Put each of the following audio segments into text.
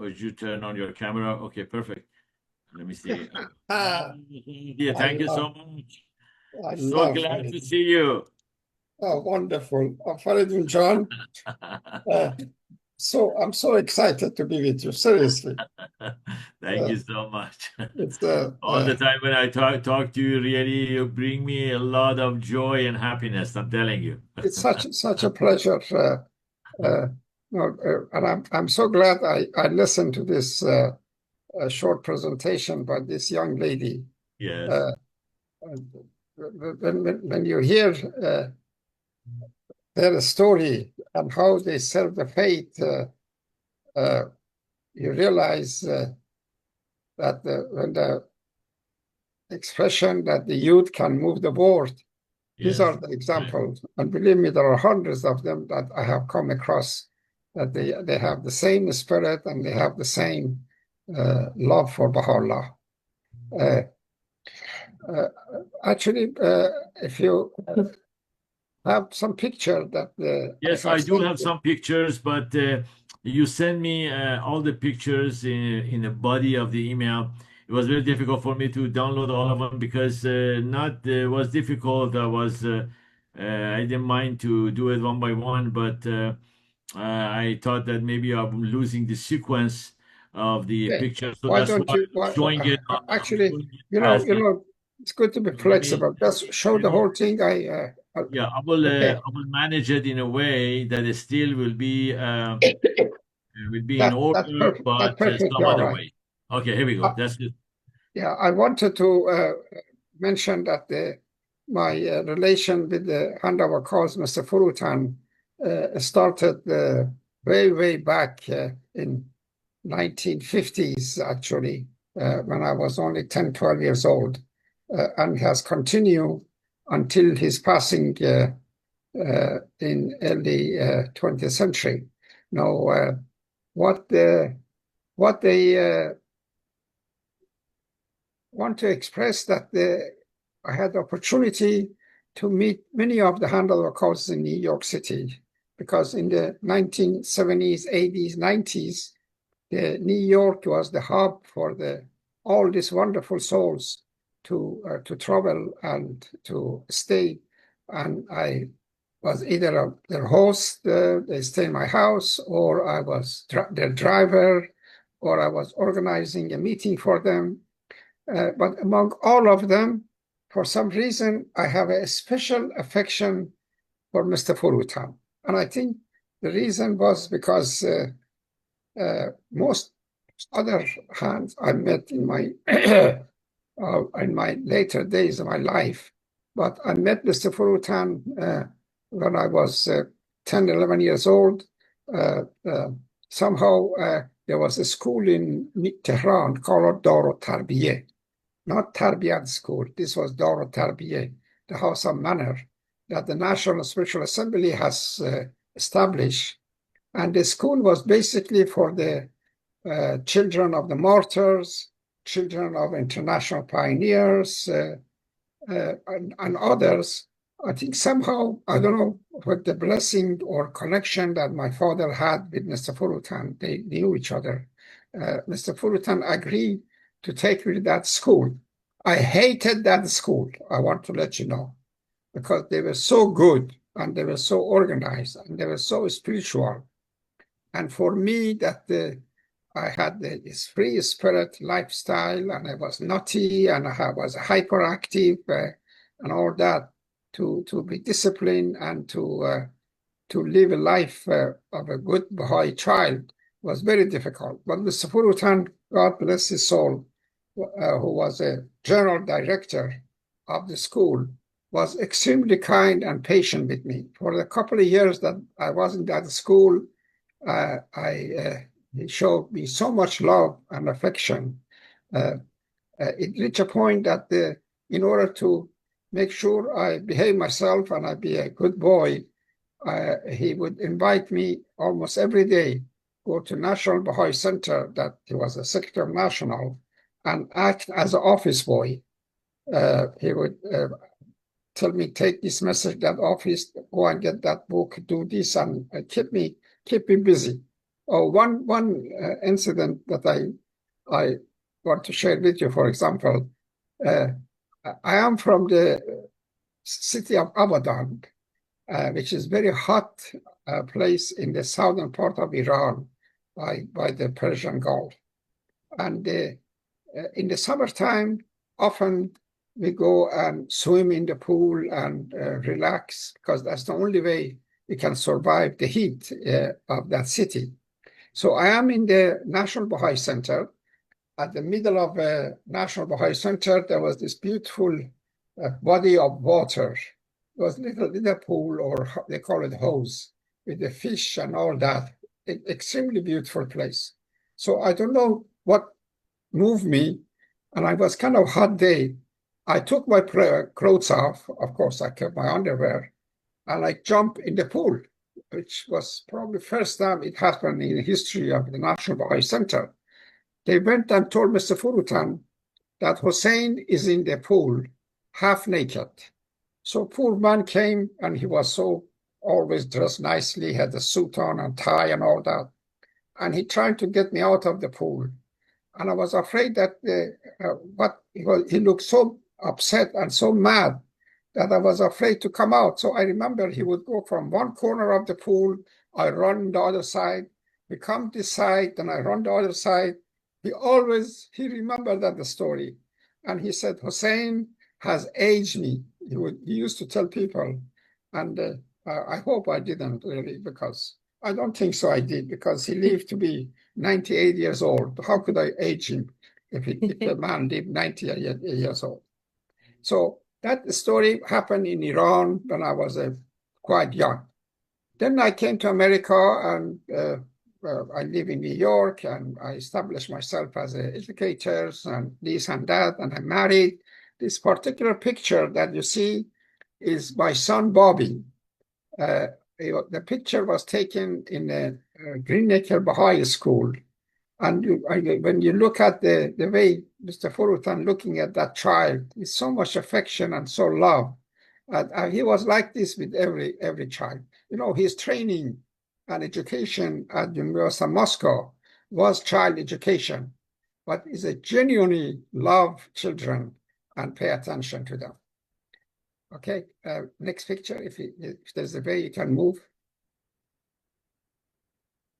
would you turn on your camera? Okay, perfect. Let me see. I Yeah, thank you so love, much. I So love glad to Farid. see you. Oh, wonderful. Farid and John. Uh, I'm so excited to be with you. Seriously. Thank Uh, you so much. it's All the time when I talk to you, really, you bring me a lot of joy and happiness. I'm telling you. it's such a pleasure. Uh, and I'm so glad I listened to this short presentation by this young lady. Yes, Uh, when you hear their story and how they serve the faith, uh, you realize that when the expression that the youth can move the board, these yes. are the examples. And believe me, there are hundreds of them that I have come across that they have the same spirit and they have the same love for Baha'u'llah. Uh, uh, Actually, if you have some picture that I Yes, have I do sent have you. some pictures, but you send me all the pictures in the body of the email. It was very difficult for me to download all of them because not was difficult. I didn't mind to do it one by one, but I thought that maybe I'm losing the sequence of the Okay. picture, so Why that's don't why you? I'm showing it. I'm Actually, showing it as it's good to be maybe flexible. Just show you the know. whole thing. Yeah, Okay. I will manage it in a way that it still will be in That's order, perfect. That's but perfectly some all other right. way. Okay, here we go. Uh, That's it. yeah, I wanted to mention that my relation with the hand of our cause, Mr. Furutan, started way back in 1950s, actually, when I was only 10, 12 years old, and has continued until his passing in early 20th century. Now, what what they want to express that I had the opportunity to meet many of the handler causes in New York City, because in the 1970s, 80s, 90s, New York was the hub for all these wonderful souls to travel and to stay. And I was either their host, they stay in my house, or I was their driver, or I was organizing a meeting for them. But among all of them, for some reason, I have a special affection for Mr. Furutan. And I think the reason was because most other hands I met in my later days of my life, but I met Mr. Furutan when I was 10, 11 years old. Uh, uh, Somehow there was a school in Tehran called Doro Tarbiyeh, not Tarbiyat School. This was Doro Tarbiyeh, the House of Manor that the National Spiritual Assembly has established. And the school was basically for the children of the martyrs, children of international pioneers, and others. I think somehow, I don't know what the blessing or connection that my father had with Mr. Furutan, they knew each other. Mr. Furutan agreed to take me to that school. I hated that school, I want to let you know, because they were so good and they were so organized and they were so spiritual. And for me, I had this free spirit lifestyle, and I was naughty, and I was hyperactive, and all that. To be disciplined and to live a life of a good Baha'i child was very difficult. But Mr. Furutan, God bless his soul, who was a general director of the school, was extremely kind and patient with me. For the couple of years that I was in that school, he showed me so much love and affection. Uh, it reached a point that in order to make sure I behave myself and I be a good boy, he would invite me almost every day, go to National Baha'i Center, that he was a Secretary of National, and act as an office boy. He would tell me, take this message, that office, go and get that book, do this, and keep me busy. Oh, one incident that I want to share with you, for example, uh, I am from the city of Abadan, which is very hot place in the southern part of Iran by the Persian Gulf. And in the summertime, often we go and swim in the pool and relax because that's the only way we can survive the heat of that city. So I am in the National Baha'i Center. At the middle of the National Baha'i Center, there was this beautiful body of water. It was a little pool, or they call it hose, with the fish and all that. Extremely beautiful place. So I don't know what moved me, and I was kind of hot day. I took my clothes off. Of course, I kept my underwear, and I jumped in the pool, which was probably the first time it happened in the history of the National Baha'i Center. They went and told Mr. Furutan that Hussein is in the pool, half naked. So poor man came, and he was so always dressed nicely, had a suit on and tie and all that. And he tried to get me out of the pool. And I was afraid that he looked so upset and so mad that I was afraid to come out. So I remember he would go from one corner of the pool, I run the other side, we come this side, then I run the other side. He remembered that the story. And he said, Hussein has aged me. He used to tell people. And I hope I didn't really, because I don't think so I did, because he lived to be 98 years old. How could I age him if the man lived 90 years old? So that story happened in Iran when I was quite young. Then I came to America, and I live in New York, and I established myself as an educator and this and that, and I married. This particular picture that you see is my son Bobby. The picture was taken in a Greenacre Baha'i School. And when you look at the way Mr. Furutan looking at that child, it's so much affection and so love. He was like this with every child. You know, his training and education at University of Moscow was child education, but is a genuinely love children and pay attention to them. Okay, next picture, if there's a way you can move.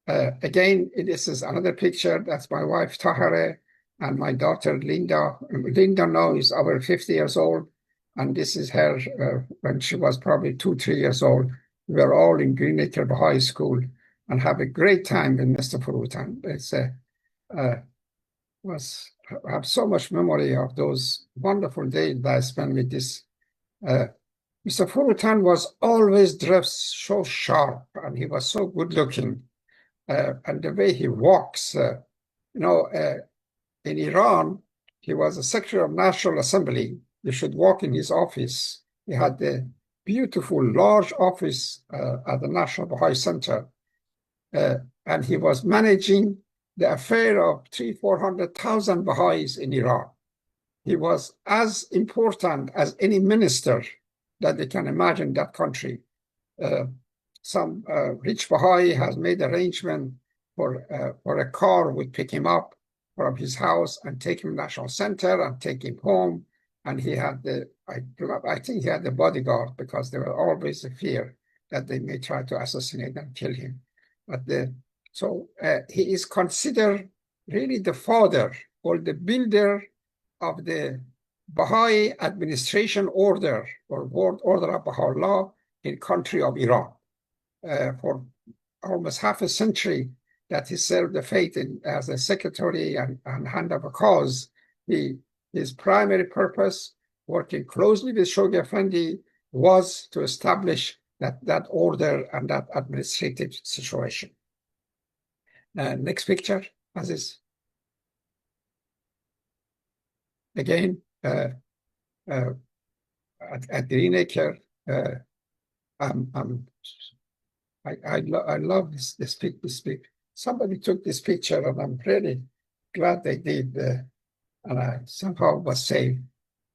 Again, this is another picture. That's my wife, Tahare, and my daughter, Linda. Linda now is over 50 years old, and this is her when she was probably 2-3 years old. We were all in Greenacre High School and have a great time with Mr. Furutan. I have so much memory of those wonderful days that I spent with this. Mr. Furutan was always dressed so sharp, and he was so good looking. And the way he walks, in Iran, he was a Secretary of National Assembly. You should walk in his office. He had the beautiful, large office at the National Baha'i Center. And he was managing the affair of 300,000-400,000 Baha'is in Iran. He was as important as any minister that they can imagine that country. Some rich Baha'i has made arrangement for a car would pick him up from his house and take him to National Center and take him home. And he had I think he had the bodyguard, because there was always a fear that they may try to assassinate and kill him. But he is considered really the father or the builder of the Baha'i administration order, or World Order of Baha'u'llah in country of Iran. For almost half a century that he served the faith as a secretary and hand of a cause. His primary purpose, working closely with Shoghi Effendi, was to establish that order and that administrative situation. Next picture, Aziz. Again, at Greenacre, I love this pic. Somebody took this picture, and I'm really glad they did, and I somehow was saved.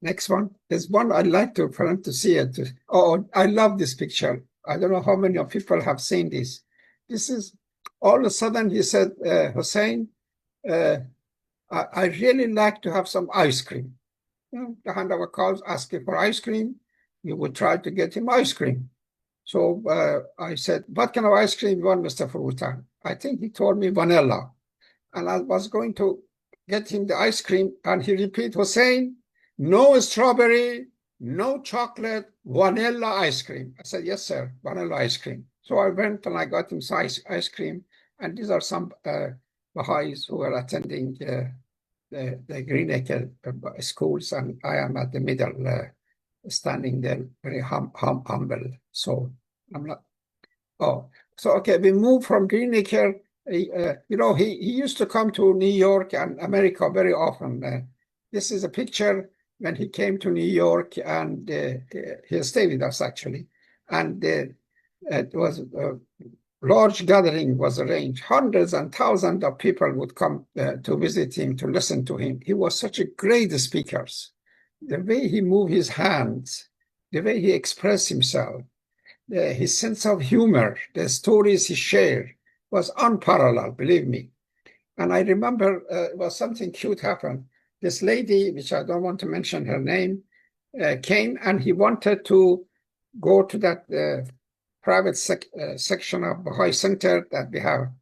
Next one. There's one I'd like for them to see it. Oh, I love this picture. I don't know how many people have seen this. This is all of a sudden he said, Hussein, I really like to have some ice cream. The handover calls asking for ice cream. You would try to get him ice cream. So I said, what kind of ice cream you want, Mr. Furutan? I think he told me vanilla. And I was going to get him the ice cream, and he repeated, Hussein, no strawberry, no chocolate, vanilla ice cream. I said, yes, sir, vanilla ice cream. So I went and I got him some ice cream. And these are some Baha'is who are attending the Greenacre schools, and I am at the middle, standing there, very humble. So I'm not. Oh, so okay, we moved from Greenacre. He used to come to New York and America very often. This is a picture when he came to New York, and he stayed with us actually. And it was a large gathering was arranged. Hundreds and thousands of people would come to visit him, to listen to him. He was such a great speaker. The way he moved his hands, the way he expressed himself, his sense of humor, the stories he shared was unparalleled, believe me. And I remember it was something cute happened. This lady, which I don't want to mention her name, came, and he wanted to go to that private section of Baha'i Center that we have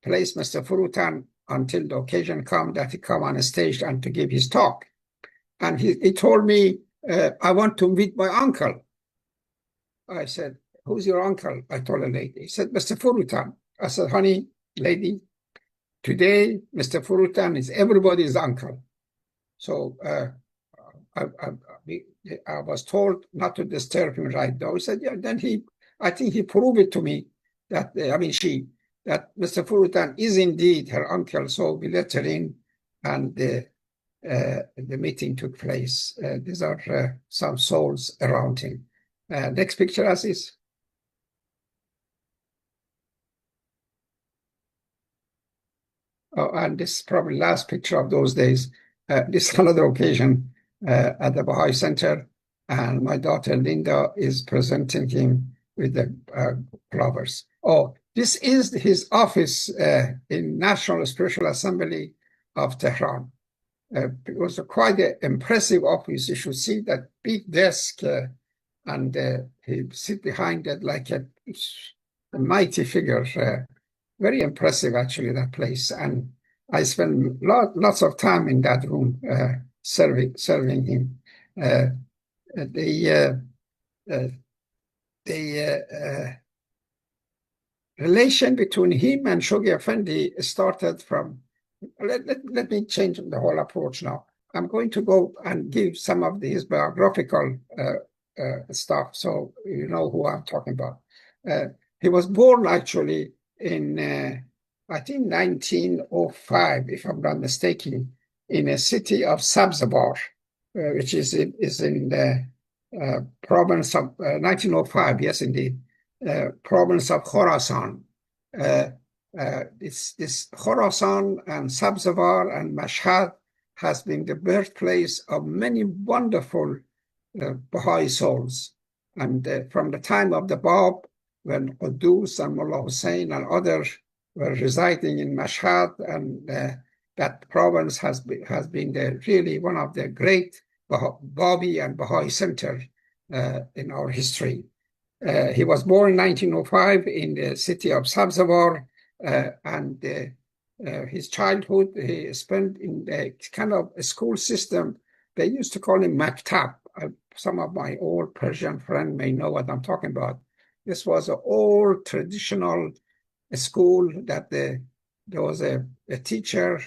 placed Mr. Furutan until the occasion come that he come on a stage and to give his talk. And he told me, I want to meet my uncle. I said, who's your uncle? I told a lady. He said, Mr. Furutan. I said, honey, lady, today Mr. Furutan is everybody's uncle. So I was told not to disturb him right now. He said, yeah, then I think he proved it to me that, that Mr. Furutan is indeed her uncle. So we let her in, and the meeting took place. These are some souls around him. Next picture, Aziz. Oh, and this is probably last picture of those days. This is another occasion at the Baha'i Center, and my daughter Linda is presenting him with the flowers. Oh, this is his office in National Spiritual Assembly of Tehran. It was quite an impressive office. You should see that big desk, and he sit behind it like a mighty figure. Very impressive, actually, that place. And I spent lots of time in that room serving him. The relation between him and Shoghi Effendi started from. Let me change the whole approach now. I'm going to go and give some of his biographical stuff, so you know who I'm talking about. He was born actually in, I think, 1905, if I'm not mistaken, in a city of Sabzavar, which is in the province of 1905, yes, indeed, province of Khorasan. This Khorasan and Sabzavar and Mashhad has been the birthplace of many wonderful Baha'i souls. And from the time of the Bab, when Quddus and Mullah Hussein and others were residing in Mashhad, and that province has been really one of the great Babi and Baha'i center in our history. He was born in 1905 in the city of Sabzavar, and his childhood he spent in a kind of a school system. They used to call him Maktab. Some of my old Persian friends may know what I'm talking about. This was an old traditional school that there was a teacher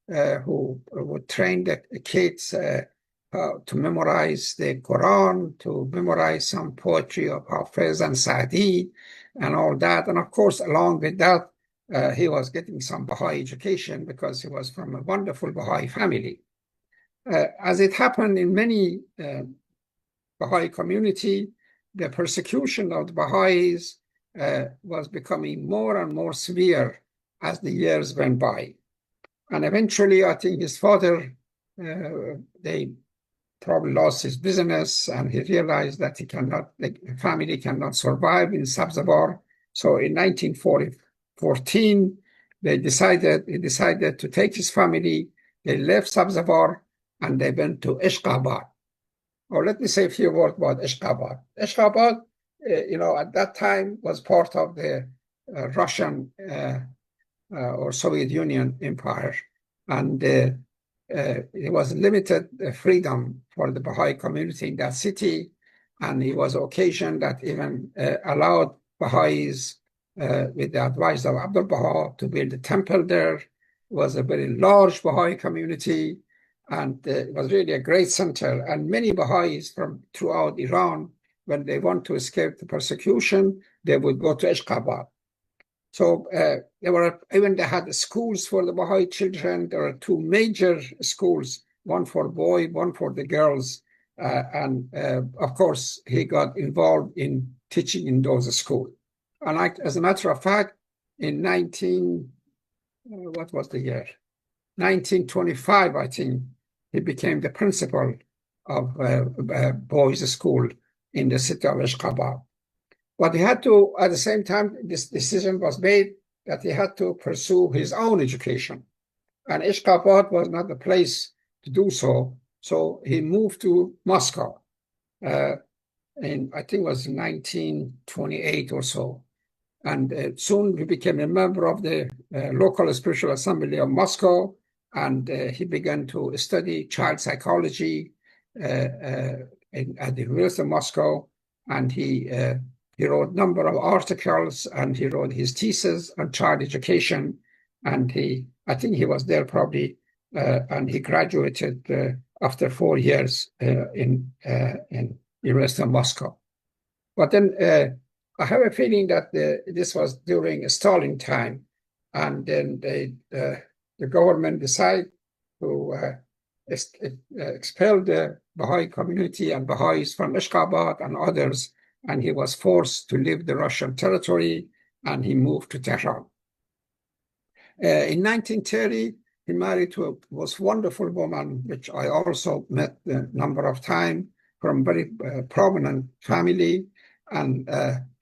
who would train the kids to memorize the Quran, to memorize some poetry of Hafiz and Sa'di and all that. And of course, along with that, he was getting some Baha'i education because he was from a wonderful Baha'i family. As it happened in many Baha'i community, the persecution of the Baha'is was becoming more and more severe as the years went by. And eventually, I think his father, they probably lost his business, and he realized that the family cannot survive in Sabzavar. So in 1945, 14, he decided to take his family. They left Sabzavar and they went to Ashgabat. Or let me say a few words about Ashgabat. Ashgabat, at that time was part of the Russian or Soviet Union empire, and it was limited freedom for the Baha'i community in that city, and it was occasion that even allowed Baha'is, with the advice of Abdul Baha, to build a temple there. It was a very large Baha'i community, and it was really a great center. And many Baha'is from throughout Iran, when they want to escape the persecution, they would go to Ashgabat. So they had schools for the Baha'i children. There are two major schools, one for boys, one for the girls. And of course, he got involved in teaching in those schools. And as a matter of fact, in what was the year? 1925, I think, he became the principal of boys' school in the city of Ashgabat. But he had to, at the same time, this decision was made that he had to pursue his own education. And Ashgabat was not the place to do so. So he moved to Moscow. I think it was 1928 or so. And soon he became a member of the local spiritual assembly of Moscow. And he began to study child psychology at the University of Moscow. And he wrote a number of articles, and he wrote his thesis on child education. And I think he was there probably, and he graduated after 4 years in University of Moscow. But then I have a feeling that this was during Stalin time, and then the government decided to expel the Baha'i community and Baha'is from Ashgabat and others, and he was forced to leave the Russian territory, and he moved to Tehran. In 1930, he married to a most wonderful woman, which I also met a number of times, from very prominent family. And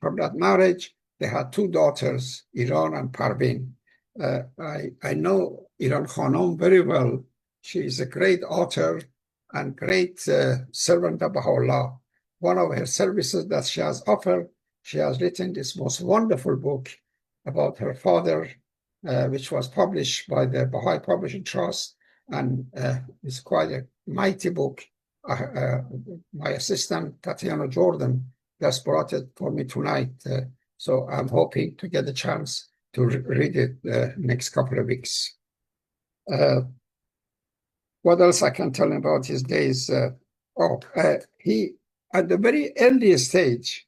from that marriage, they had 2 daughters, Iran and Parvin. I know Iran Khanum very well. She is a great author and great servant of Baha'u'llah. One of her services that she has offered, she has written this most wonderful book about her father, which was published by the Baha'i Publishing Trust, and it's quite a mighty book. My assistant, Tatiana Jordan, just brought it for me tonight, so I'm hoping to get a chance to read it next couple of weeks. What else I can tell him about his days? He, at the very earliest stage,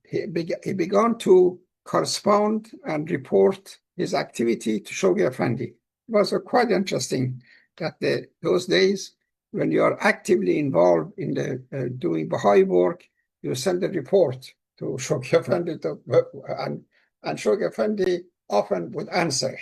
he began to correspond and report his activity to Shoghi Effendi. It was quite interesting that those days, when you are actively involved in the doing Baha'i work, you send a report to Shoghi Effendi, and Shoghi Effendi often would answer.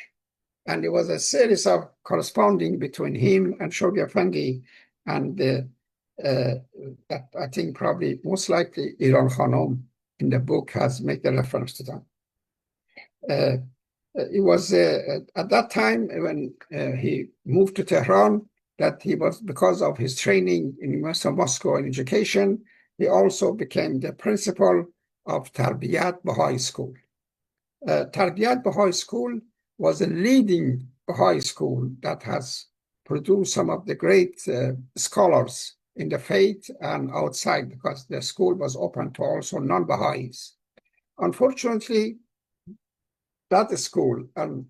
And it was a series of corresponding between him and Shoghi Effendi, and that I think probably most likely Iran Khanum in the book has made a reference to them. It was at that time when he moved to Tehran that he was, because of his training in University of Moscow in education, he also became the principal of Tarbiyat Baha'i School. Tarbiyat Baha'i School was a leading Baha'i school that has produced some of the great scholars in the faith and outside, because the school was open to also non-Baha'is. Unfortunately, that school and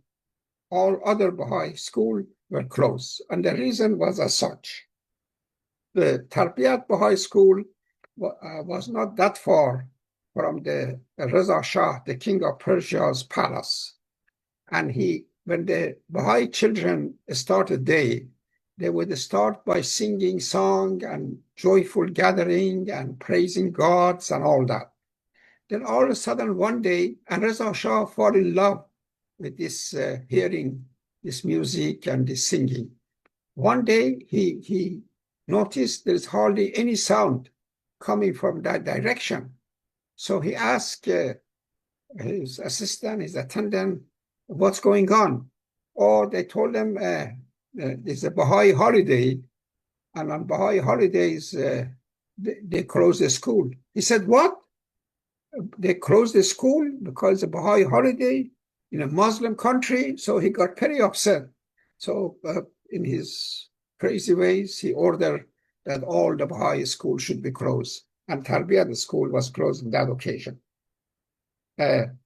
all other Baha'i schools were closed, and the reason was as such. The Tarbiyat Baha'i School was not that far from the Reza Shah, the king of Persia's palace. And when the Baha'i children started day, they would start by singing song and joyful gathering and praising gods and all that. Then all of a sudden one day, and Reza Shah fell in love with this hearing this music and this singing. One day he noticed there's hardly any sound coming from that direction. So he asked his assistant, his attendant, what's going on? Or they told him it's a Baha'i holiday, and on Baha'i holidays, they close the school. He said, what? They closed the school because of Baha'i holiday in a Muslim country? So he got very upset. So in his crazy ways, he ordered that all the Baha'i schools should be closed. And Tarbiyat school was closed on that occasion. In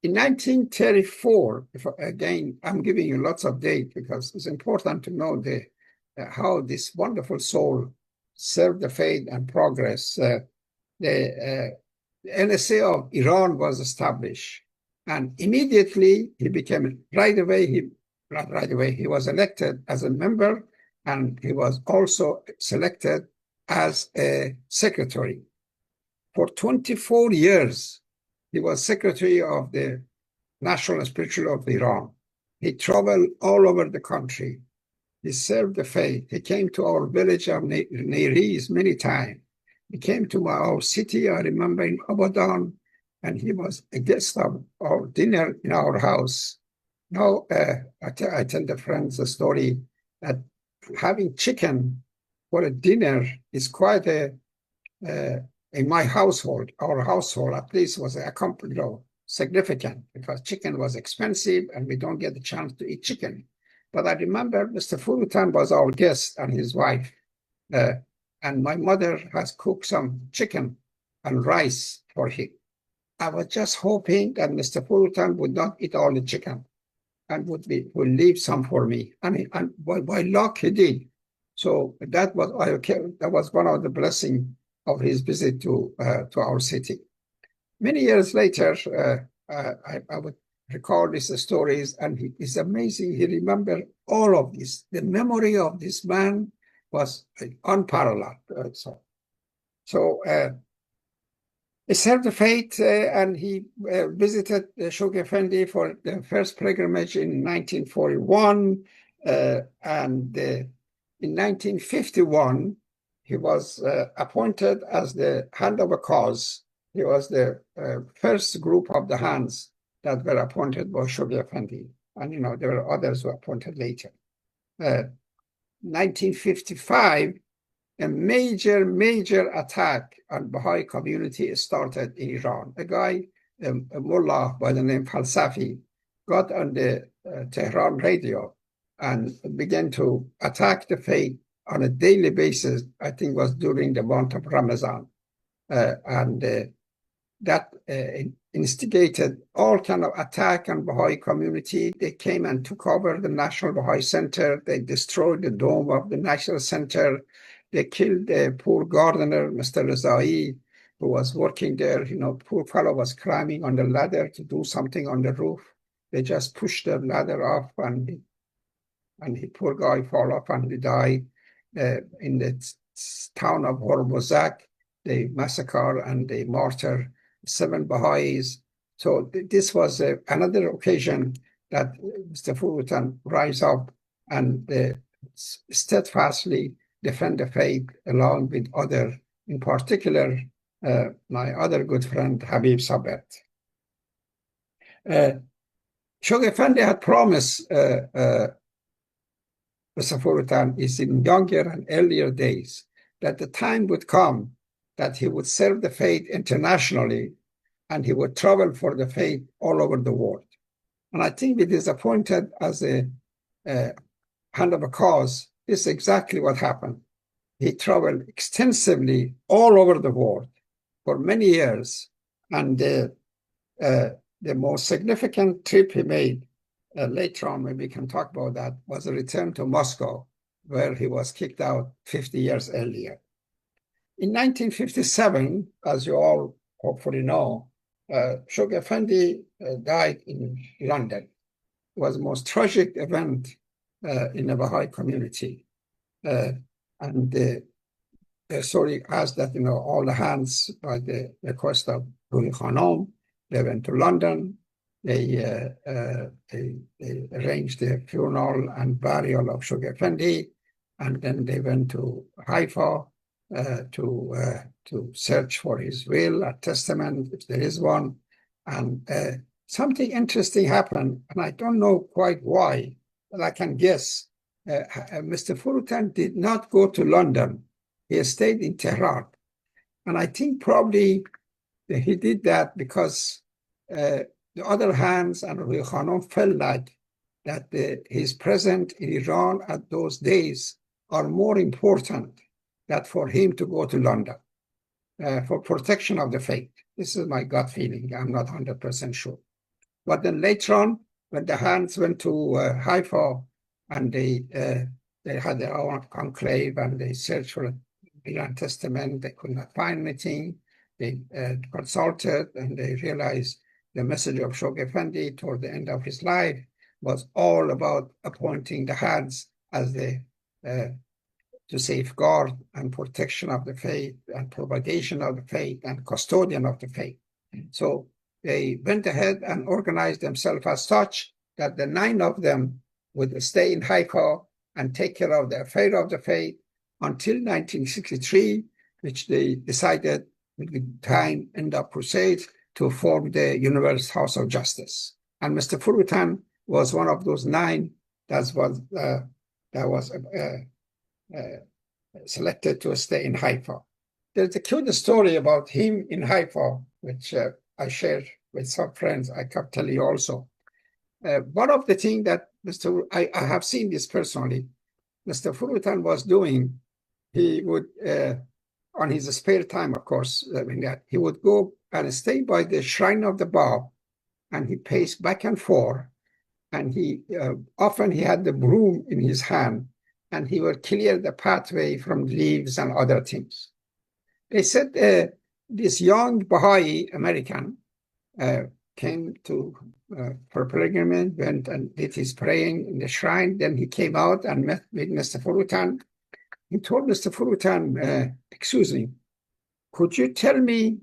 1934, again, I'm giving you lots of dates because it's important to know how this wonderful soul served the faith and progress. The NSA of Iran was established, and immediately he became, not right away, he was elected as a member, and he was also selected as a secretary. For 24 years, he was secretary of the National Spiritual of Iran. He traveled all over the country. He served the faith. He came to our village of Neiris many times. He came to our city, I remember, in Abadan, and he was a guest of our dinner in our house. Now, I tell the friends the story that having chicken for a dinner is quite in my household, our household at least, was significant because chicken was expensive and we don't get the chance to eat chicken. But I remember Mr. Furutan was our guest and his wife. And my mother has cooked some chicken and rice for him. I was just hoping that Mr. Furutan would not eat all the chicken and would leave some for me. And by luck, he did. So that was one of the blessings of his visit to our city. Many years later, I would recall these stories, and it's amazing. He remembered all of this. The memory of this man was unparalleled. He served the faith, and he visited Shoghi Effendi for the first pilgrimage in 1941, and in 1951, he was appointed as the hand of a cause. He was the first group of the hands that were appointed by Shoghi Effendi. And, there were others who were appointed later. 1955, a major attack on Baha'i community started in Iran. A guy, a mullah by the name Falsafi, got on the Tehran radio and began to attack the faith on a daily basis. I think was during the month of Ramadan. That instigated all kind of attack on Baha'i community. They came and took over the National Baha'i Center. They destroyed the dome of the National Center. They killed the poor gardener, Mr. Rezai, who was working there. Poor fellow was climbing on the ladder to do something on the roof. They just pushed the ladder off, and the poor guy fell off and he died. In the town of Hormozak, they massacre and they martyr 7 Baha'is. So this was another occasion that Mr. Furutan rise up and steadfastly defend the faith along with other, in particular, my other good friend, Habib Sabet. Shoghi Effendi had promised Mr. Furutan is in younger and earlier days that the time would come that he would serve the faith internationally and he would travel for the faith all over the world. And I think it is appointed as a hand of a cause. This is exactly what happened. He traveled extensively all over the world for many years. And the most significant trip he made, later on, maybe we can talk about that, was a return to Moscow, where he was kicked out 50 years earlier. In 1957, as you all hopefully know, Shoghi Effendi died in London. It was the most tragic event in the Baha'i community. And the story has that, all the hands, by the request of Ruhi Khanum, they went to London. They arranged the funeral and burial of Shoghi Effendi, and then they went to Haifa to search for his will or testament, if there is one. And something interesting happened, and I don't know quite why, but I can guess. Mr. Furutan did not go to London. He stayed in Tehran. And I think probably he did that because the other hands and Ruhi Khanum felt like that his presence in Iran at those days are more important than for him to go to London for protection of the faith. This is my gut feeling. I'm not 100% sure. But then later on, when the hands went to Haifa and they had their own conclave and they searched for the Iran Testament, they could not find anything. They consulted and they realized the message of Shoghi Effendi toward the end of his life was all about appointing the hands as the to safeguard and protection of the faith and propagation of the faith and custodian of the faith. So they went ahead and organized themselves as such that the 9 of them would stay in Haifa and take care of the affair of the faith until 1963, which they decided would be time end of crusade to form the Universal House of Justice. And Mr. Furutan was one of those 9 that was selected to stay in Haifa. There's a cute story about him in Haifa, which I shared with some friends. I can tell you also. One of the things that I have seen this personally, Mr. Furutan was doing, he would, on his spare time, of course, he would go and stay by the shrine of the Bab, and he paced back and forth, and he often he had the broom in his hand, and he would clear the pathway from leaves and other things. They said this young Baha'i American came to for pilgrimage, went and did his praying in the shrine. Then he came out and met with Mr. Furutan. He told Mr. Furutan, excuse me, could you tell me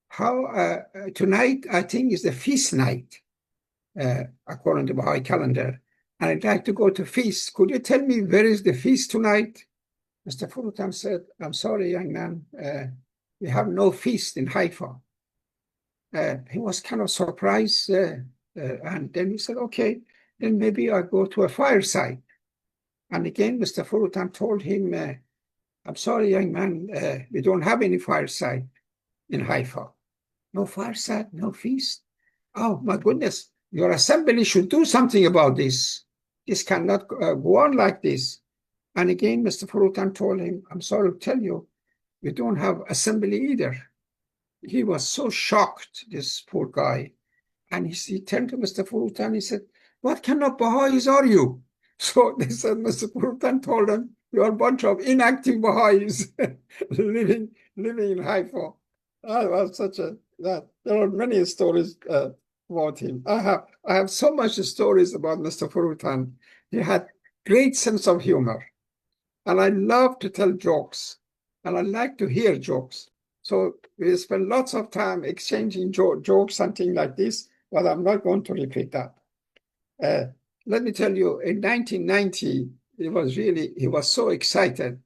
how tonight, I think, is the feast night, according to Baha'i calendar, and I'd like to go to feast. Could you tell me where is the feast tonight? Mr. Furutan said, I'm sorry, young man, we have no feast in Haifa. He was kind of surprised, and then he said, okay, then maybe I'll go to a fireside. And again, Mr. Furutan told him, I'm sorry, young man, we don't have any fireside in Haifa. No fireside, no feast. Oh, my goodness, your assembly should do something about this. This cannot go on like this. And again, Mr. Furutan told him, I'm sorry to tell you, we don't have assembly either. He was so shocked, this poor guy. And he turned to Mr. Furutan, he said, what kind of Baha'is are you? So they said, Mr. Furutan told them, you're a bunch of inactive Baha'is living in Haifa. That was such that there are many stories about him. I have so much stories about Mr. Furutan. He had great sense of humor. And I love to tell jokes. And I like to hear jokes. So we spend lots of time exchanging jokes, something like this, but I'm not going to repeat that. Let me tell you, in 1990, he was so excited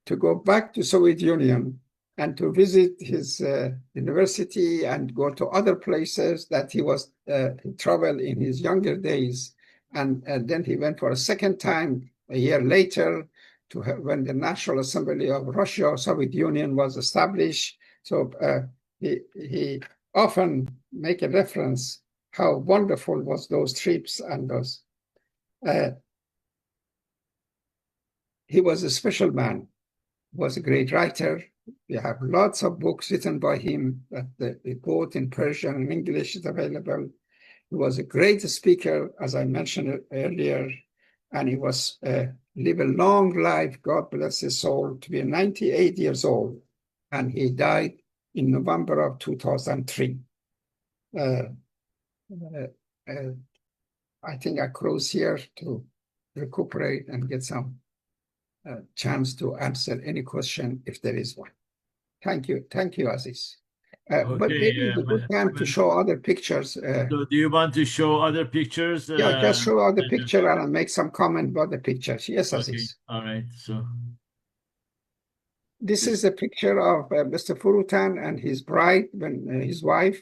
to go back to Soviet Union and to visit his university and go to other places that he traveled in his younger days. And then he went for a second time a year later when the National Assembly of Russia, Soviet Union was established. So he often make a reference how wonderful was those trips and those. He was a special man. He was a great writer. We have lots of books written by him that both in Persian and English is available. He was a great speaker, as I mentioned earlier, and he was live a long life. God bless his soul, to be 98 years old, and he died in November of 2003. I think I close here to recuperate and get some chance to answer any question if there is one. Thank you, Aziz. But maybe it's a good time to show other pictures. So do you want to show other pictures? Yeah, just show other picture and I'll make some comment about the pictures. Yes, Aziz. Okay. All right. So this is a picture of Mr. Furutan and his bride, his wife,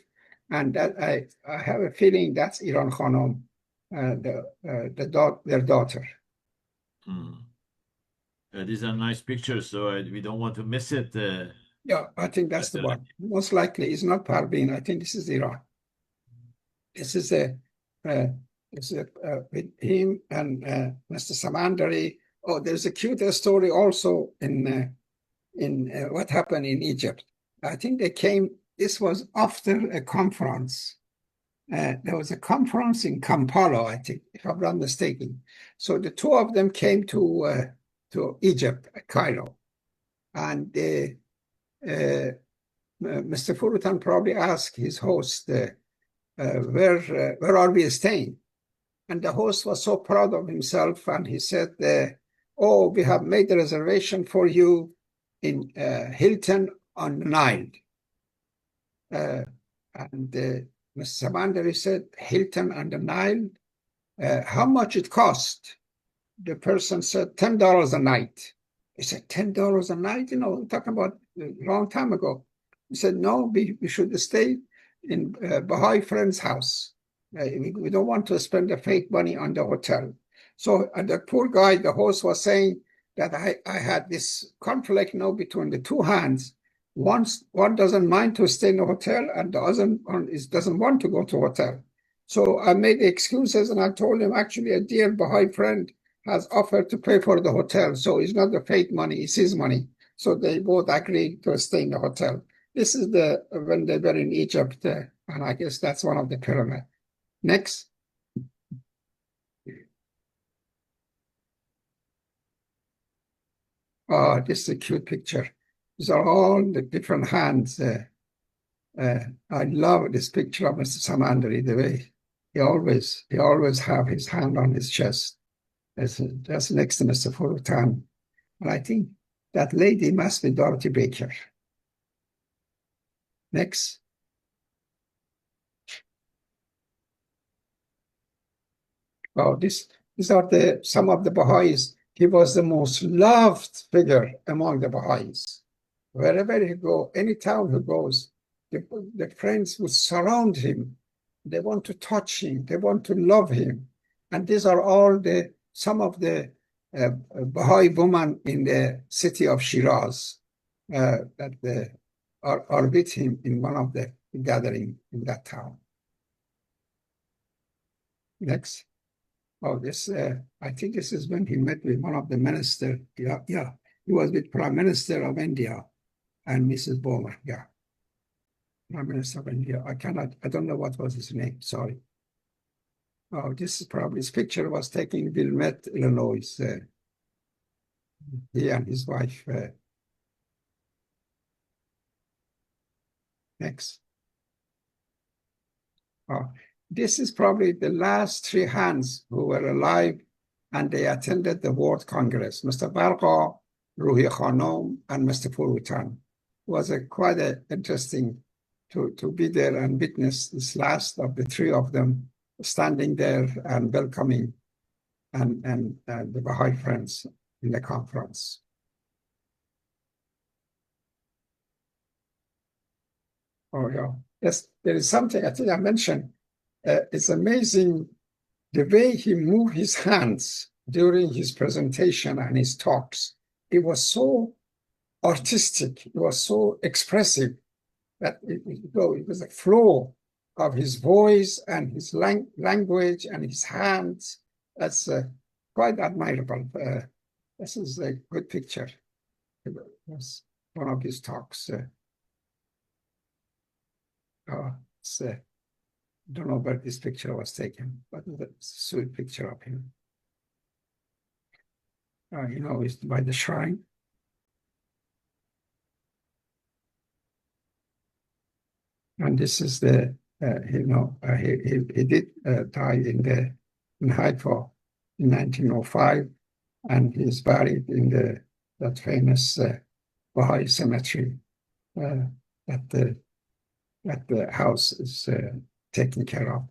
and that I have a feeling that's Iran Khanum, their daughter. These are nice pictures, so we don't want to miss it. Yeah, I think that's the one. Most likely, it's not Parveen. I think this is Iran. This is with him and Mr. Samandari. Oh, there's a cute story also in what happened in Egypt. I think they came. This was after a conference. There was a conference in Kampala, I think, if I'm not mistaken. So the two of them came to Egypt, Cairo, and Mr. Furutan probably asked his host, where are we staying? And the host was so proud of himself, and he said, oh, we have made a reservation for you in Hilton on the Nile. And Mr. Samandari said, Hilton on the Nile, how much it cost? The person said, $10 a night. He said, $10 a night? You know, we're talking about a long time ago. He said, no, we should stay in Baha'i friend's house. We don't want to spend the fake money on the hotel. So the poor guy, the host, was saying that I had this conflict now between the two hands. One doesn't mind to stay in the hotel, and the other one doesn't want to go to hotel. So I made excuses, and I told him, actually, a dear Baha'i friend has offered to pay for the hotel. So it's not the fake money, it's his money. So they both agreed to stay in the hotel. This is when they were in Egypt, and I guess that's one of the pyramids. Next. Oh, this is a cute picture. These are all the different hands. I love this picture of Mr. Samandari, the way he always have his hand on his chest. That's next to Mr. Furutan. And I think that lady must be Dorothy Baker. Next. Oh, these are some of the Baha'is. He was the most loved figure among the Baha'is. Wherever he go, any town he goes, the friends would surround him. They want to touch him. They want to love him. And these are all some of the Baha'i women in the city of Shiraz that are with him in one of the gathering in that town. Next. Oh, I think this is when he met with one of the ministers. Yeah, he was with Prime Minister of India and Mrs. Bowman. Yeah, Prime Minister of India. I don't know what was his name. Sorry. Oh, this picture was taken in Wilmette, Illinois. He and his wife. Next. Oh, this is probably the last three hands who were alive, and they attended the World Congress. Mr. Barqa, Ruhi Khanum, and Mr. Furutan. It was quite interesting to be there and witness this last of the three of them standing there and welcoming and the Baha'i friends in the conference. Oh, yeah. Yes, there is something I think I mentioned. It's amazing the way he moved his hands during his presentation and his talks. It was so artistic. It was so expressive that it was a flow of his voice and his language and his hands. That's quite admirable. This is a good picture. It was one of his talks. Don't know where this picture was taken, but it's a sweet picture of him. It's by the shrine. And this is he did die in Haifa in 1905, and he's buried in that famous Baha'i cemetery that the house is taken care of.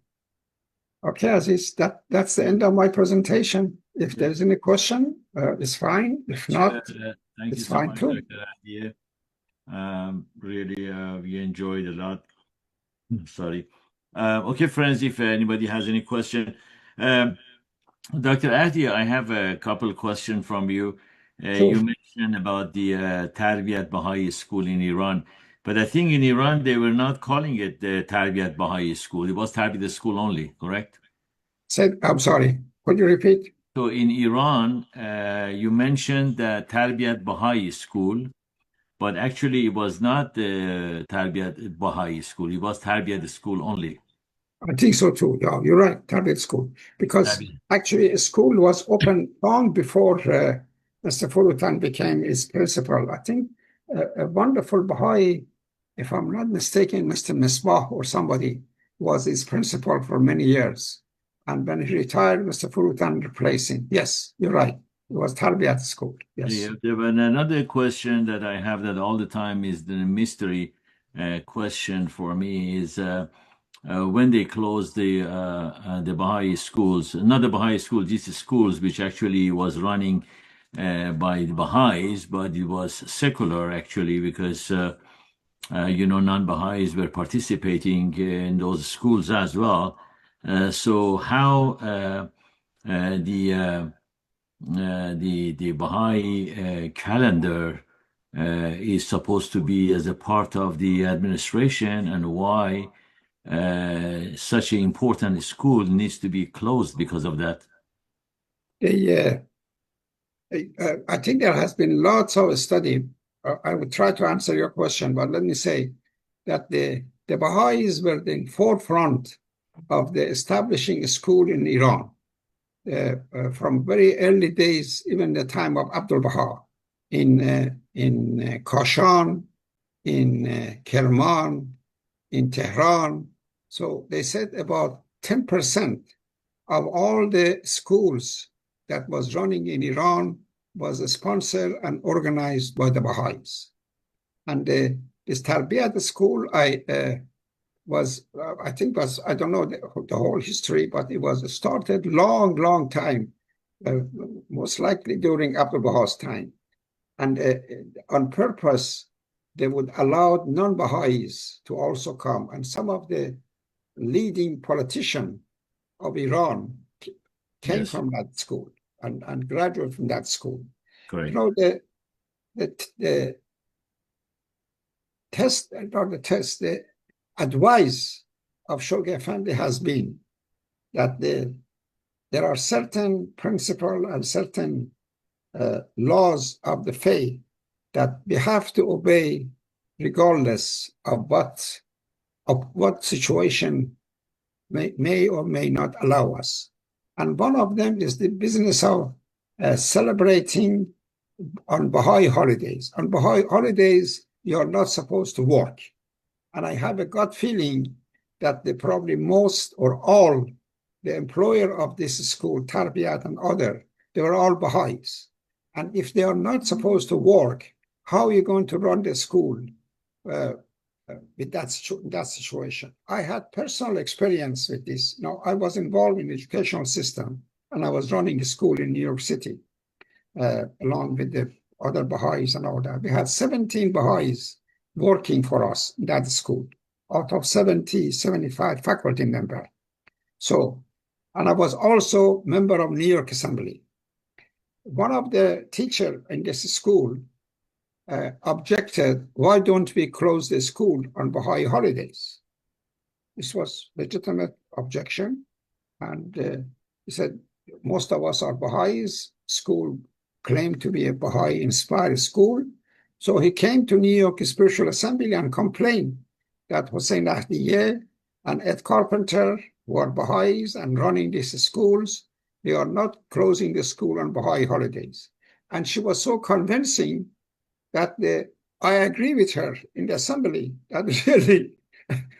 Okay, Aziz, that's the end of my presentation. If there's any question, it's fine. If not, thank it's you so fine much, too. Dr. Ahdieh. Really, we enjoyed a lot. Sorry. Okay, friends, if anybody has any question. Um, Dr. Ahdieh, I have a couple questions from you. Sure. You mentioned about the Tarbiyat Baha'i School in Iran, but I think in Iran they were not calling it the Tarbiyat Baha'i School. It was Tarbiyat School only, correct? I'm sorry. Could you repeat? So in Iran, you mentioned the Tarbiyat Baha'i School, but actually it was not the Tarbiyat Baha'i School. It was Tarbiyat School only. I think so too. Yeah, you're right. Target school. Because Tarbiyat. actually, a school was opened long before Mr. Furutan became its principal. I think a wonderful Baha'i, if I'm not mistaken, Mr. Misbah or somebody was his principal for many years. And when he retired, Mr. Furutan replaced him. Yes, you're right. It was Tarbiyat school. Yeah, Yes. there was another question that I have that all the time is the mystery question for me is when they closed the Baha'i schools, not the Baha'i schools, these schools which actually was running by the Baha'is, but it was secular actually because non-Baha'is were participating in those schools as well. So how the Baha'i calendar is supposed to be as a part of the administration, and why such an important school needs to be closed because of that. The, I think there has been lots of study. I would try to answer your question, but let me say that the Baha'is were the forefront of the establishing a school in Iran from very early days, even the time of Abdul Baha in Kashan, in Kerman, in Tehran. So they said about 10% of all the schools that was running in Iran was sponsored and organized by the Baha'is. And this Tarbiyat school, I think I don't know the whole history, but it was started long time, uh, most likely during Abdul Baha's time. And on purpose, they would allow non-Baha'is to also come. And some of the leading politicians of Iran came Yes, from that school and graduated from that school. You correct. know, the test, not the test, the advice of Shoghi Effendi has been that there are certain principles and certain laws of the faith that we have to obey regardless of what situation may or may not allow us. And one of them is the business of celebrating on Baha'i holidays. On Baha'i holidays, you're not supposed to work. And I have a gut feeling that probably most or all the employer of this school, Tarbiyat and other, they were all Baha'is. And if they are not supposed to work, how are you going to run the school uh, with that situation? I had personal experience with this. Now, I was involved in the educational system, and I was running a school in New York City along with the other Baha'is and all that. We had 17 Baha'is working for us in that school out of 75 faculty members. So, and I was also member of New York Assembly. One of the teachers in this school objected, why don't we close the school on Baha'i holidays? This was legitimate objection. And he said, most of us are Baha'is. School claimed to be a Baha'i-inspired school. So he came to New York Spiritual Assembly and complained that Hussein Ahdieh and Ed Carpenter were Baha'is and running these schools. They are not closing the school on Baha'i holidays. And she was so convincing that I agree with her in the assembly that really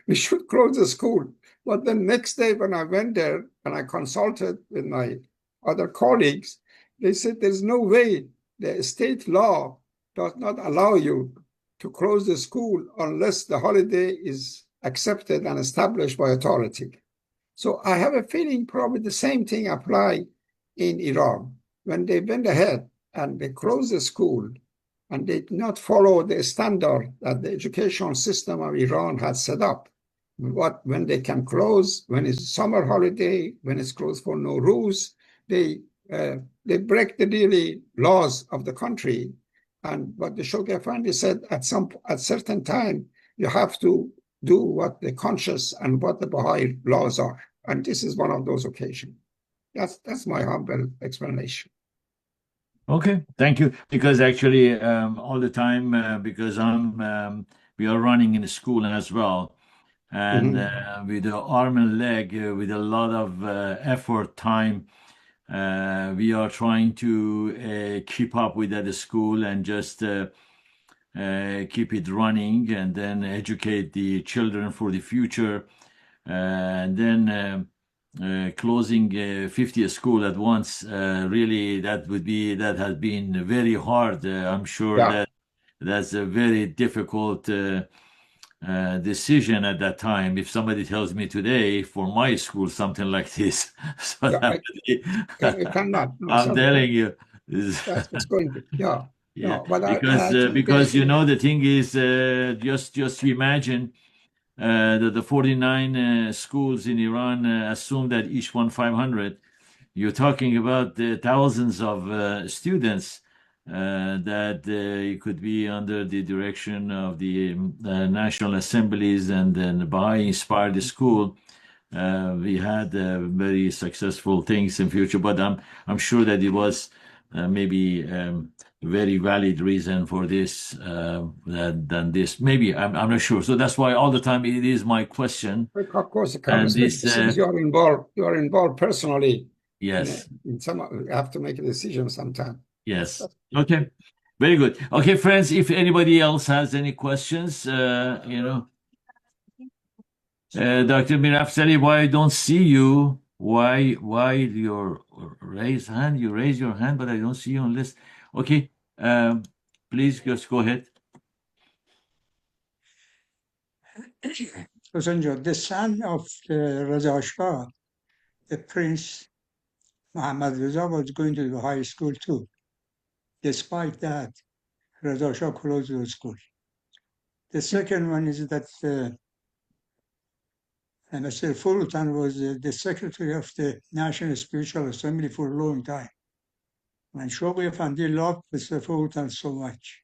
we should close the school. But the next day when I went there and I consulted with my other colleagues, they said there's no way the state law does not allow you to close the school unless the holiday is accepted and established by authority. So I have a feeling probably the same thing apply in Iran. When they went ahead and they closed the school and they did not follow the standard that the educational system of Iran had set up, when they can close, when it's summer holiday, when it's closed for Nowruz, they break the daily laws of the country. And what the Shoghi Effendi said, at certain time, you have to do what the conscious and what the Baha'i laws are. And this is one of those occasions. That's my humble explanation. Okay, thank you. Because actually, all the time, because we are running in the school as well, and with the arm and leg, with a lot of effort, time, we are trying to keep up with that school and just keep it running, and then educate the children for the future, and then. Closing 50 school at once, really, that has been very hard. I'm sure that's a very difficult decision at that time. If somebody tells me today for my school something like this, so I cannot. No, I'm telling you, that's going to, yeah. Yeah, No, but because the thing is, just imagine. The 49 schools in Iran assume that each one 500. You're talking about thousands of students that could be under the direction of the national assemblies, and then Baha'i inspired school. We had very successful things in future, but I'm sure that it was maybe very valid reason for this than this. Maybe I'm not sure. So that's why all the time it is my question. Of course, since you are involved personally. Yes. In some, you have to make a decision sometime. Yes. Okay. Very good. Okay, friends. If anybody else has any questions, Dr. Mirafsali, why I don't see you? Why your raise hand? You raise your hand, but I don't see you on list. Okay, please just go ahead. The son of Raza Shah, the Prince Muhammad Reza, was going to the high school too. Despite that, Raza Shah closed the school. The second one is that Mr. Furutan was the secretary of the National Spiritual Assembly for a long time. And Shoghi Effendi loved Mr. Furutan so much.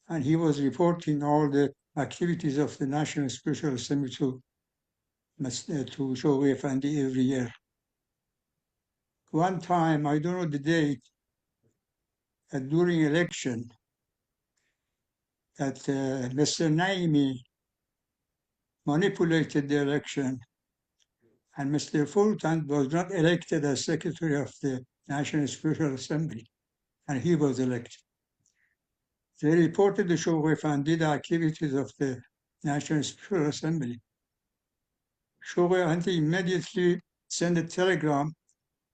And he was reporting all the activities of the National Spiritual Assembly to Shoghi Effendi every year. One time, I don't know the date, during election, that Mr. Naimi manipulated the election, and Mr. Furutan was not elected as secretary of the National Spiritual Assembly, and he was elected. They reported to Shoghi Effendi the activities of the National Spiritual Assembly. Shoghi Effendi immediately sent a telegram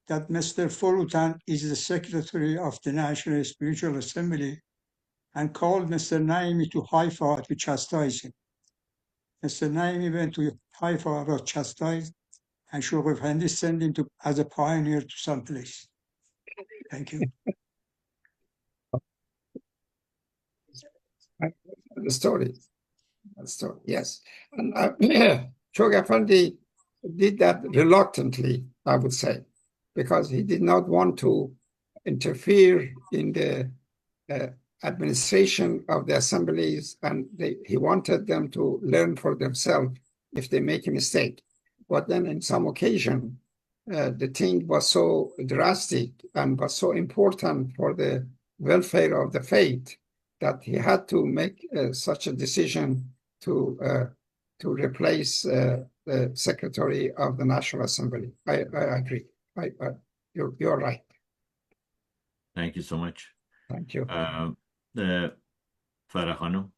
that Mr. Furutan is the secretary of the National Spiritual Assembly, and called Mr. Naimi to Haifa to chastise him. Mr. Naimi went to Haifa, was chastised, and Shoghi Effendi sent him as a pioneer to some place. Thank you. The story, yes. And Shoghi Effendi did that reluctantly, I would say, because he did not want to interfere in the administration of the assemblies, and he wanted them to learn for themselves if they make a mistake. But then in some occasion, the thing was so drastic and was so important for the welfare of the faith that he had to make such a decision to replace the secretary of the National Assembly. I agree. You're right. Thank you so much. Thank you. Farah Khanum.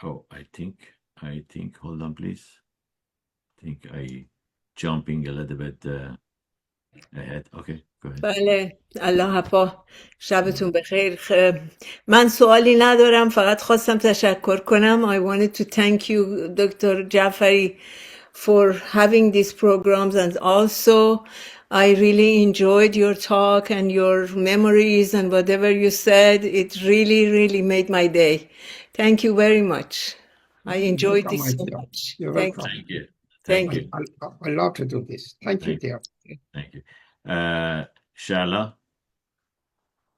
Oh, I think, hold on, please. I think I jumping a little bit ahead. Okay, go ahead. بله، الله حفا، شبتون بخیر. من سوالی ندارم، فقط خواستم تشکر کنم. I wanted to thank you, Dr. Jafari, for having these programs, and also I really enjoyed your talk and your memories and whatever you said. It really, really made my day. Thank you very much. I enjoyed Welcome, my this so dear. much. You're Thank welcome. you. Thank you. Thank Thank you. you. I love to do this. Thank you, Thank dear. Thank you. Shala?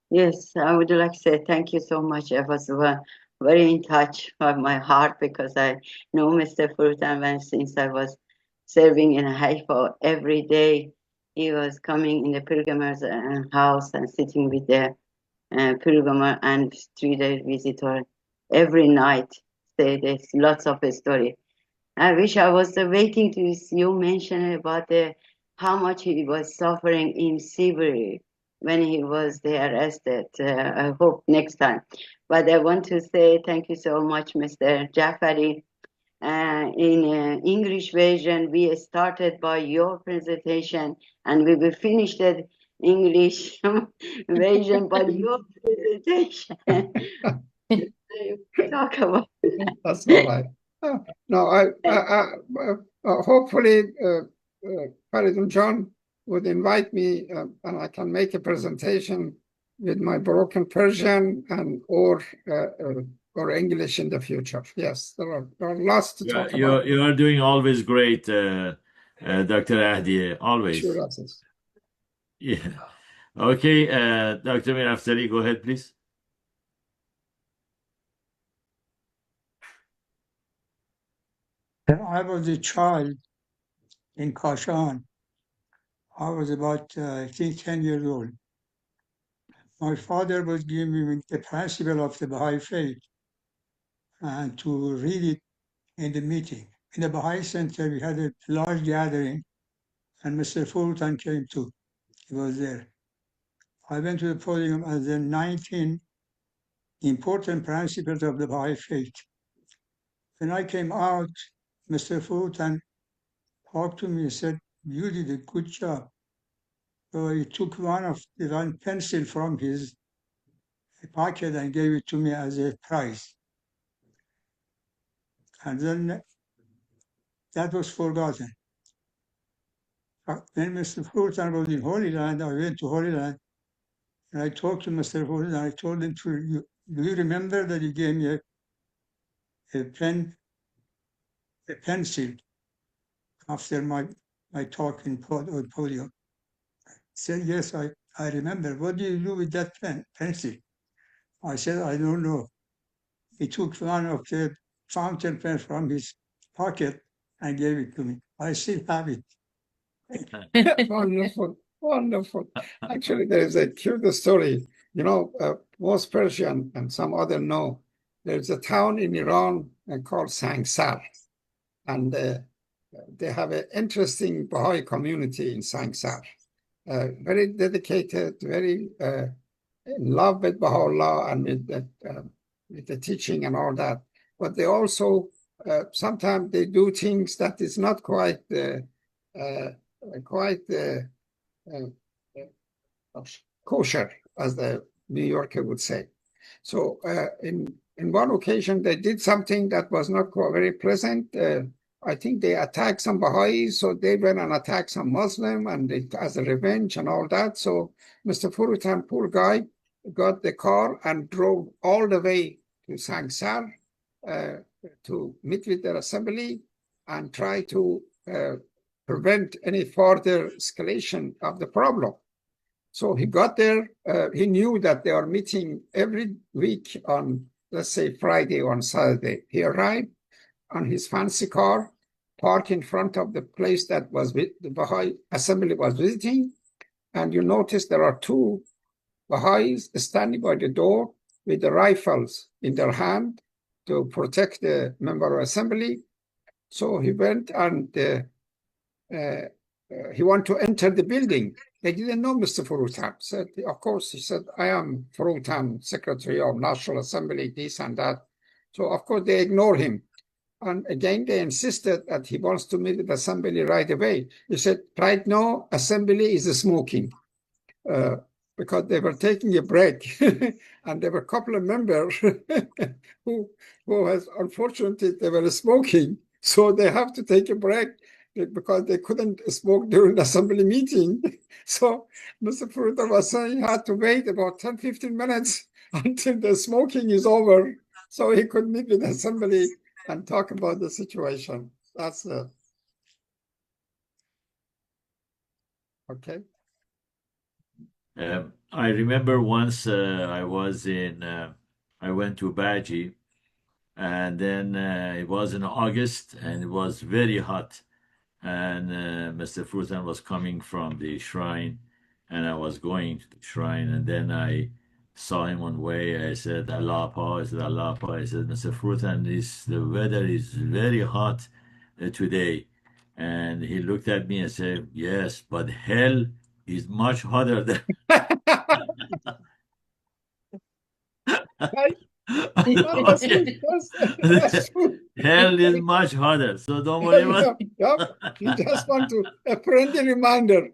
Yes, I would like to say thank you so much. I was very in touch with my heart because I know Mr. Furutan since I was serving in Haifa every day. He was coming in the pilgrimage house and sitting with the pilgrim and 3-day visitor every night. Say there's lots of story. I wish I was waiting to see you mention about how much he was suffering in Siberia when he was there arrested. I hope next time. But I want to say thank you so much, Mr. Jafari. In English version, we started by your presentation and we will finish the English version by your presentation. Talk about That's all right. No, hopefully, Farid John would invite me and I can make a presentation with my broken Persian and or English in the future. Yes, there are lots to talk about. You are doing always great, Dr. Ahdieh, always. Sure, that's it. Yeah. Okay, Dr. Mir Afzali, go ahead, please. When I was a child in Kashan, I was about, I think, 10 years old. My father was giving me the principle of the Baha'i faith and to read it in the meeting. In the Baha'i Center, we had a large gathering, and Mr. Furutan came too. He was there. I went to the podium as the 19 important principles of the Baha'i faith. When I came out, Mr. Furutan talked to me and said, "You did a good job." So he took one pencil from his pocket and gave it to me as a prize. And then that was forgotten. When Mr. Furutan was in Holy Land, I went to Holy Land and I talked to Mr. Furutan. I told him, do you remember that he gave me a pencil after my talk in podium? He said, "Yes, I remember. What do you do with that pencil?" I said, "I don't know." He took one of the fountain pens from his pocket and gave it to me. I still have it. Wonderful, wonderful. Actually, there is a cute story. You know, most Persian and some other know there's a town in Iran called Sangsar, and they have an interesting Baha'i community in Sangsar. Very dedicated, very in love with Baha'u'llah and with the teaching and all that. But they also sometimes they do things that is not quite kosher, as the New Yorker would say. So in one occasion, they did something that was not very pleasant. I think they attacked some Baha'is, so they went and attacked some Muslim, and as a revenge and all that. So Mr. Furutan, poor guy, got the car and drove all the way to Sangsar to meet with their assembly and try to prevent any further escalation of the problem. So he got there. He knew that they are meeting every week on, let's say, Friday or on Saturday. He arrived on his fancy car, parked in front of the place that was the Baha'i assembly was visiting. And you notice there are two Baha'is standing by the door with the rifles in their hand to protect the member of assembly. So he went and he wanted to enter the building. They didn't know Mr. Furutan. Said, of course, he said, "I am Furutan, Secretary of National Assembly, this and that." So, of course, they ignored him. And again, they insisted that he wants to meet the assembly right away. He said, "Right now, assembly is smoking." Because they were taking a break. And there were a couple of members who has, unfortunately, they were smoking. So they have to take a break. because they couldn't smoke during the assembly meeting. So Mr. Furutan was saying he had to wait about 10, 15 minutes until the smoking is over so he could meet with the assembly and talk about the situation. That's okay. I remember once I went to Baji, and then it was in August and it was very hot. And Mr. Furutan was coming from the shrine, and I was going to the shrine, and then I saw him on way. I said, Allah Pa. I said, Allah Pa. I said, Mr. Furutan, the weather is very hot today. And he looked at me and said, yes, but hell is much hotter than. Right? That's true. Hell is much hotter, so don't worry about it. Yep. You just want a friendly reminder.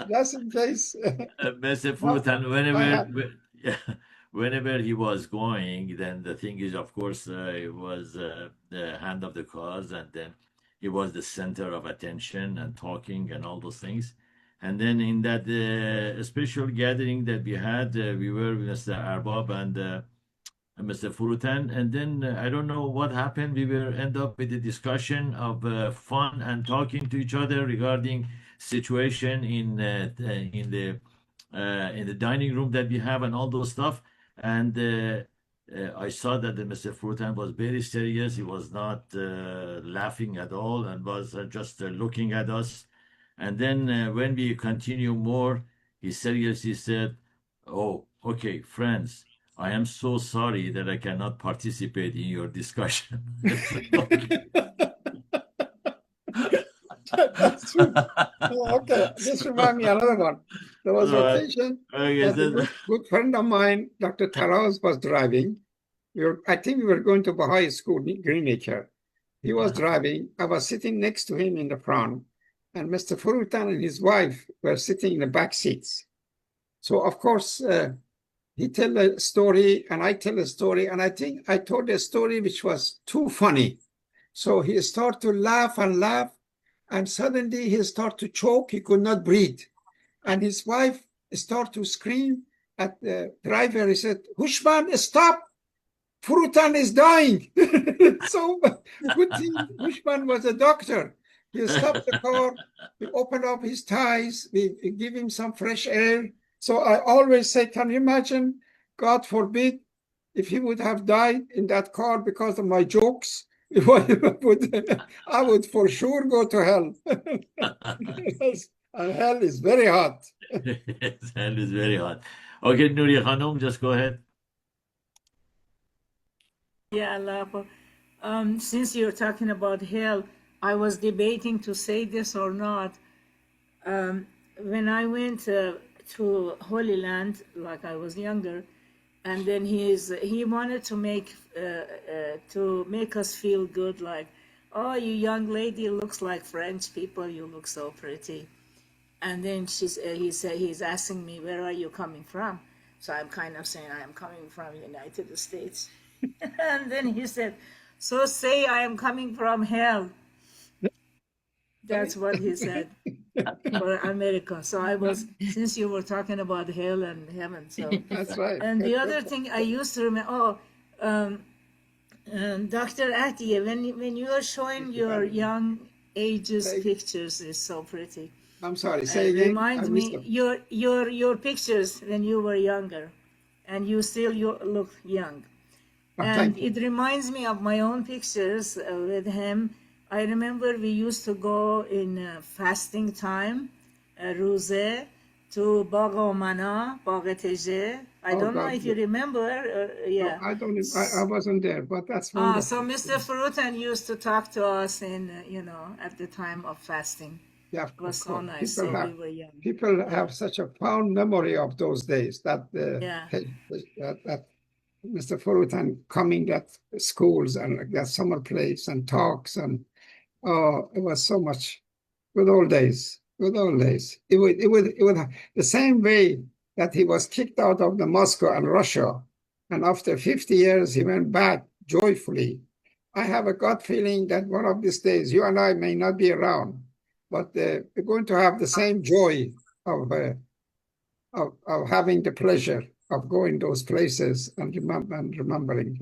Just in case. Mr. Furutan, whenever he was going, then the thing is, of course, it was the hand of the cause, and then he was the center of attention and talking and all those things. And then in that special gathering that we had, we were with Mr. Arbab and Mr. Furutan, and then I don't know what happened. We will end up with a discussion of fun and talking to each other regarding situation in the dining room that we have and all those stuff. And I saw that Mr. Furutan was very serious. He was not laughing at all and was just looking at us. And then when we continue more, he seriously said, "Oh, okay, friends, I am so sorry that I cannot participate in your discussion." That's true. Oh, okay, this reminds me of another one. There was a occasion that a good friend of mine, Dr. Taraz, was driving. I think we were going to Baha'i School, Greenacre. He was driving. I was sitting next to him in the front, and Mr. Furutan and his wife were sitting in the back seats. So, of course, he tell a story and I tell a story, and I think I told a story which was too funny. So he started to laugh and laugh, and suddenly he started to choke. He could not breathe. And his wife started to scream at the driver. He said, "Hushman, stop! Furutan is dying." So good thing Hushman was a doctor. He stopped the car, we opened up his ties, we give him some fresh air. So I always say, can you imagine, God forbid, if he would have died in that car because of my jokes, I would for sure go to hell. And hell is very hot. Hell is very hot. Okay, Nuri Khanum, just go ahead. Yeah, Allah. Since you're talking about hell, I was debating to say this or not. When I went to Holy Land, like I was younger, and then he wanted to make us feel good, like, "Oh, you young lady looks like French people. You look so pretty." And then he said he's asking me, "Where are you coming from?" So I'm kind of saying I am coming from United States. And then he said, "So say I am coming from hell." That's what he said for America. So I was, since you were talking about hell and heaven, so That's right. And the other thing I used to remember, Dr. Ahdieh, when you are showing your young ages pictures, is so pretty. I'm sorry, say again. Reminds me your pictures when you were younger, and you still look young. And it reminds me of my own pictures with him. I remember we used to go in fasting time, Roze, to Bagh o Mana, Bagh Teje. I don't know if you remember. Yeah. No, I don't. I wasn't there, but that's wonderful. So Mr. Furutan used to talk to us at the time of fasting. Yeah, it was so nice. So we were young. People have such a fond memory of those days that that Mr. Furutan coming at schools and at summer place and talks, and it was so much. Good old days. Good old days. It would the same way that he was kicked out of the Moscow and Russia, and after 50 years he went back joyfully. I have a gut feeling that one of these days you and I may not be around, but we're going to have the same joy of having the pleasure of going those places and remembering.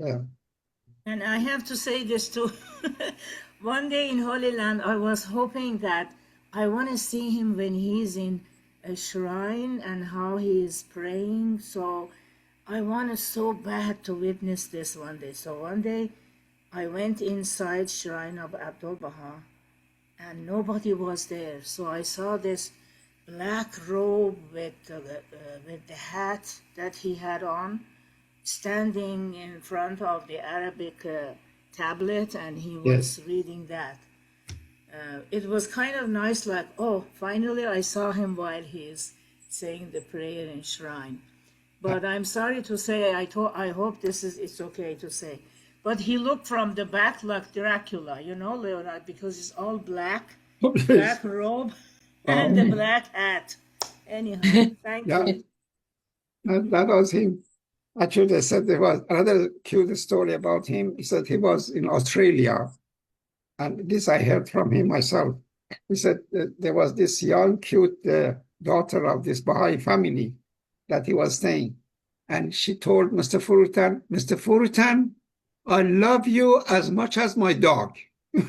And I have to say this too. One day in Holy Land, I was hoping that I want to see him when he's in a shrine and how he is praying. So I wanted so bad to witness this one day. So one day I went inside shrine of Abdul Baha and nobody was there. So I saw this black robe with the hat that he had on, standing in front of the Arabic tablet, and he was reading that. It was kind of nice, like, oh, finally I saw him while he is saying the prayer in shrine. But I'm sorry to say, I hope it's okay to say. But he looked from the back like Dracula, you know, Leonard, because it's all black, black robe and the black hat. Anyhow, thank you. That was him. Actually, they said there was another cute story about him. He said he was in Australia, and this I heard from him myself. He said there was this young, cute daughter of this Baha'i family that he was staying. And she told Mr. Furutan, I love you as much as my dog. So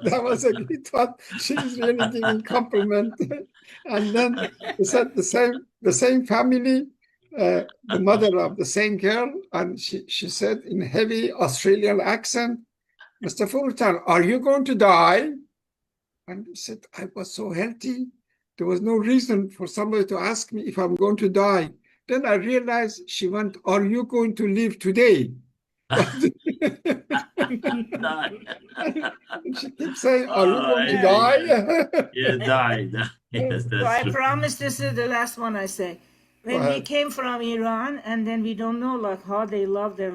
that was a good thought. She's really giving compliment. And then he said the same family, the mother of the same girl, and she said in heavy Australian accent, Mr. Furutan, are you going to die? And he said, I was so healthy. There was no reason for somebody to ask me if I'm going to die. Then I realized she went, are you going to live today? She keeps saying, are you going to die? Yeah, die. Yes, So I that's true. promise this is the last one I say. When we came from Iran, and then we don't know like how they love their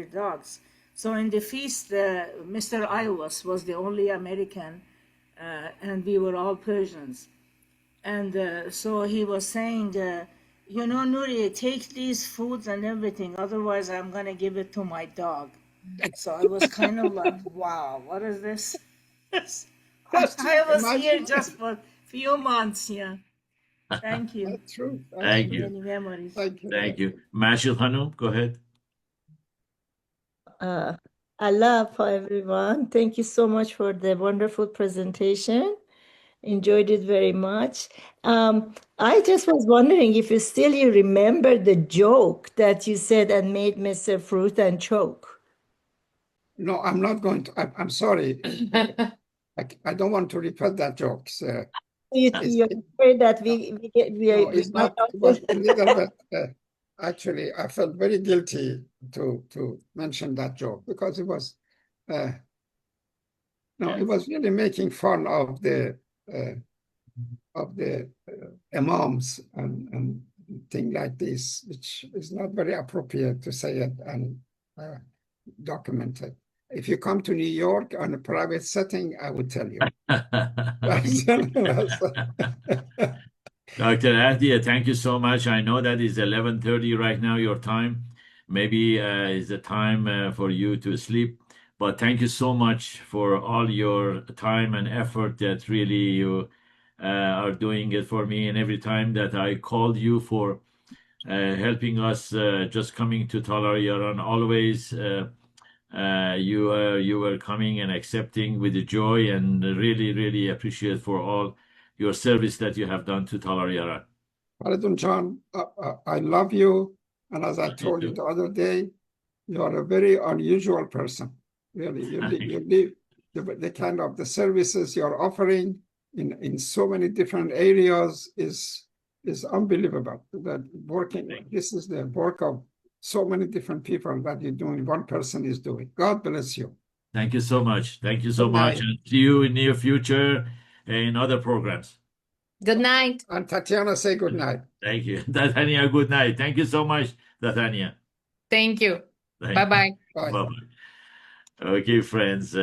dogs. So in the feast, Mr. Iwas was the only American, and we were all Persians. And so he was saying, you know, Nuri, take these foods and everything, otherwise I'm going to give it to my dog. So I was kind of like, wow, what is this? I was here just for a few months, yeah. Thank you. That's true. Thank you. Many memories. Thank you. Mashil Hanum, go ahead. Allah for everyone. Thank you so much for the wonderful presentation. Enjoyed it very much. I just was wondering if you remember the joke that you said and made Mr. Furutan choke. No, I'm not going to. I'm sorry. I don't want to repeat that joke. You're afraid that it's not. It was a little bit. Actually, I felt very guilty to mention that joke because it was. It was really making fun of the imams and things like this, which is not very appropriate to say it and document it. If you come to New York on a private setting, I would tell you. Dr. Ahdieh, thank you so much. I know that is 11:30 right now, your time. Maybe it's the time for you to sleep. But thank you so much for all your time and effort that really you are doing it for me. And every time that I called you for helping us just coming to Talar Yaran, always you were coming and accepting with the joy, and really, really appreciate for all your service that you have done to Talar Yaran. Faridun John, I love you. And as I told you the other day, you are a very unusual person. Really, you live the kind of the services you're offering in so many different areas is unbelievable. That this is the work of so many different people that you're doing. One person is doing. God bless you. Thank you so much. Thank you so much, and see you in near future in other programs. Good night. And Tatiana, say good night. Thank you, Tatiana. Good night. Thank you so much, Tatiana. Thank you. Bye Bye-bye. Bye. bye. Okay, friends.